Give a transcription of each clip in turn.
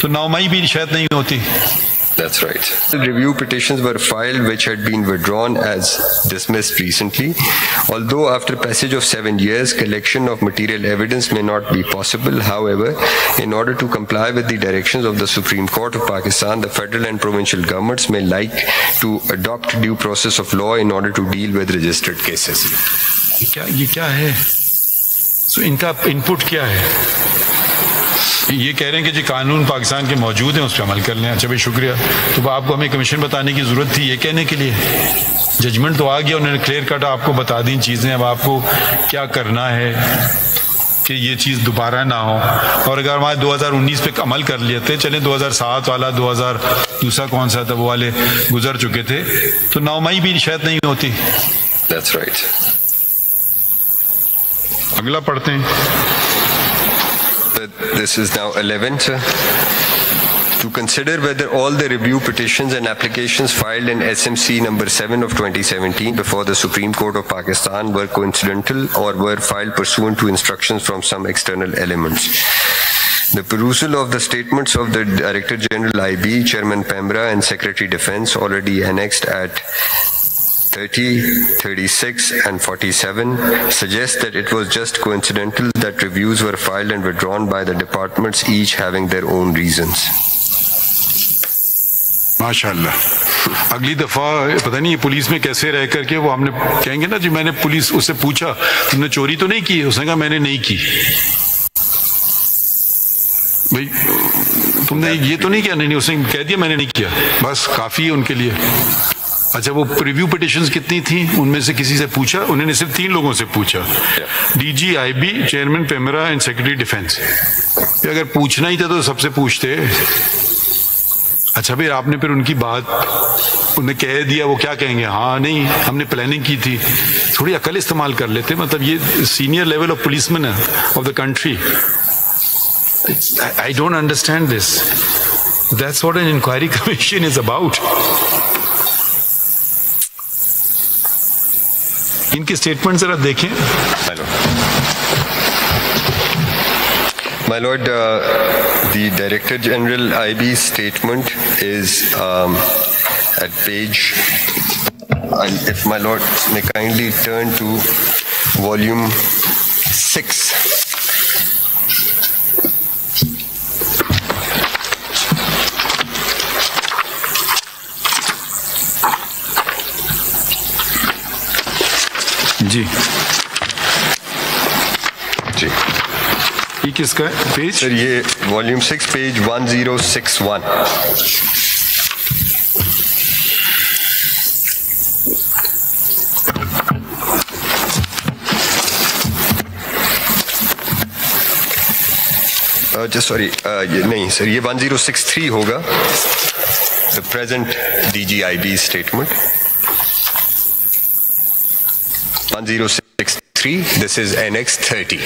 तो 9 मई भी शायद नहीं होती। That's right. Review petitions were filed which had been withdrawn as dismissed recently. Although after passage of 7 years, collection of material evidence may not be possible. However, in order to comply with the directions of the Supreme Court of Pakistan, the federal and provincial governments may like to adopt due process of law in order to deal with registered cases. ये क्या है? So इनका input क्या है? ये कह रहे हैं कि जी कानून पाकिस्तान के मौजूद हैं, उस पर अमल कर लें। अच्छा भाई शुक्रिया। तो आपको हमें कमीशन बताने की ज़रूरत थी ये कहने के लिए? जजमेंट तो आ गया, उन्होंने क्लियर कट आपको बता दी चीज़ें। अब आपको क्या करना है कि ये चीज़ दोबारा ना हो। और अगर हमारे 2019 पे अमल कर लेते, चले 2007 वाला 2000 दूसरा कौन सा था वो वाले गुजर चुके थे, तो 9 मई भी शायद नहीं होती। That's right. अगला पढ़ते हैं। This is now 11th. To consider whether all the review petitions and applications filed in SMC number 7 of 2017 before the Supreme Court of Pakistan were coincidental or were filed pursuant to instructions from some external elements. The perusal of the statements of the Director General IB, Chairman Pemra and Secretary Defense already annexed at 30, 36 and 47 suggests that it was just coincidental that reviews were filed and withdrawn by the departments, each having their own reasons. माशाल्लाह। अगली दफा पता नहीं ये police में कैसे रह करके वो हमने कहेंगे ना जी, मैंने पुलिस उससे पूछा तुमने चोरी तो नहीं की? उसने कहा मैंने नहीं की। भाई तुमने ये तो नहीं किया? नहीं, उसने कह दिया मैंने नहीं किया, बस काफी है उनके लिए। अच्छा वो रिव्यू पिटिशंस कितनी थी? उनमें से किसी से पूछा? उन्होंने सिर्फ 3 लोगों से पूछा, DG IB, chairman PEMRA and secretary defence. अगर पूछना ही था तो सबसे पूछते। अच्छा फिर आपने फिर उनकी बात उन्हें कह दिया, वो क्या कहेंगे? हाँ नहीं हमने प्लानिंग की थी। थोड़ी अकल इस्तेमाल कर लेते। मतलब ये senior level of policeman of the country. I don't understand this. That's what an inquiry commission is about. इनके स्टेटमेंट जरा देखें। My Lord, the Director General IB's statement is at page, if my Lord may kindly turn to volume 6. जी जी ये किसका है page? Sir ये volume 6 page 1061। Sorry ये नहीं sir, ये 1063 होगा, the present DGIB statement 1063. This is Annex 30.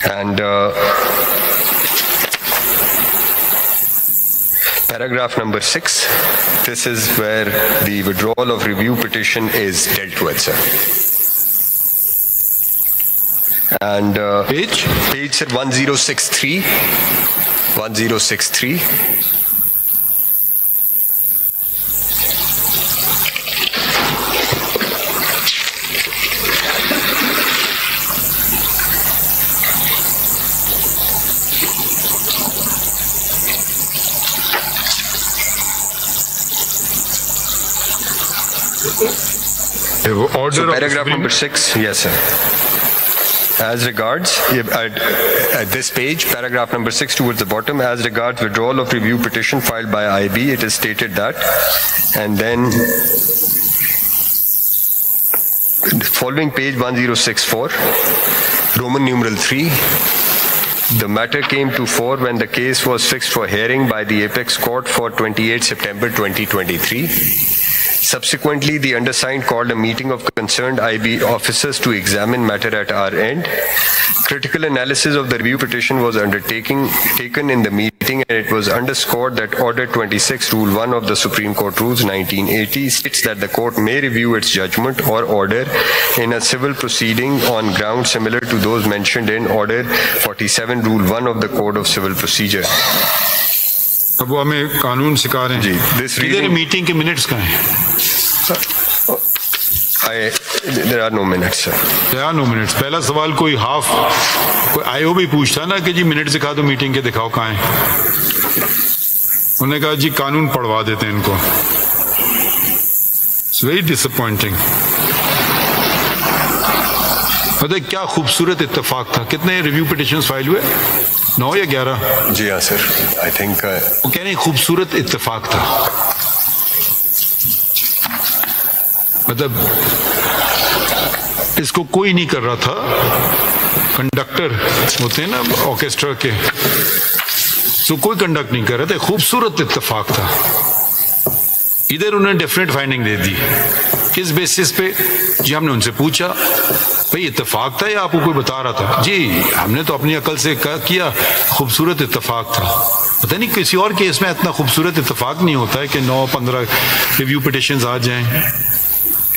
And paragraph number 6. This is where the withdrawal of review petition is dealt with, sir. And page sir 1063. 1063. Order so paragraph number 6, yes sir. As regards, at this page, paragraph number 6 towards the bottom, as regards withdrawal of review petition filed by IB, it is stated that, and then following page 1064, Roman numeral 3, the matter came to fore when the case was fixed for hearing by the Apex Court for 28 September 2023. Subsequently, the undersigned called a meeting of concerned IB officers to examine matter at our end. Critical analysis of the review petition was taken in the meeting and it was underscored that Order 26, Rule 1 of the Supreme Court Rules 1980 states that the court may review its judgment or order in a civil proceeding on grounds similar to those mentioned in Order 47, Rule 1 of the Code of Civil Procedure. अब वो हमें कानून सिखा रहे हैं जी, this reading, meeting के minutes कहाँ हैं? there are no minutes, sir. There are no minutes. पहला सवाल कोई आईओ भी पूछता ना कि जी मिनट दिखा दो मीटिंग के, दिखाओ कहाँ हैं? उन्होंने कहा जी कानून पढ़वा देते हैं इनको. It's very disappointing. पता है क्या खूबसूरत इत्तेफाक था. कितने रिव्यू पिटिशंस फाइल हुए? 9 या 11? जी हाँ सर. आई थिंक वो कह रहे हैं खूबसूरत इत्तेफाक था. मतलब इसको कोई नहीं कर रहा था. कंडक्टर होते हैं ना ऑर्केस्ट्रा के, तो कोई कंडक्ट नहीं कर रहा था. खूबसूरत इत्तेफाक था. इधर उन्होंने डेफिनेट फाइंडिंग दे दी. किस बेसिस पे? जी हमने उनसे पूछा भाई इत्तेफाक था या आपको कोई बता रहा था? जी हमने तो अपनी अकल से किया, खूबसूरत इत्तेफाक था. पता नहीं किसी और केस में इतना खूबसूरत इत्तेफाक नहीं होता है कि 9-15 रिव्यू पिटिशंस आ जाएं.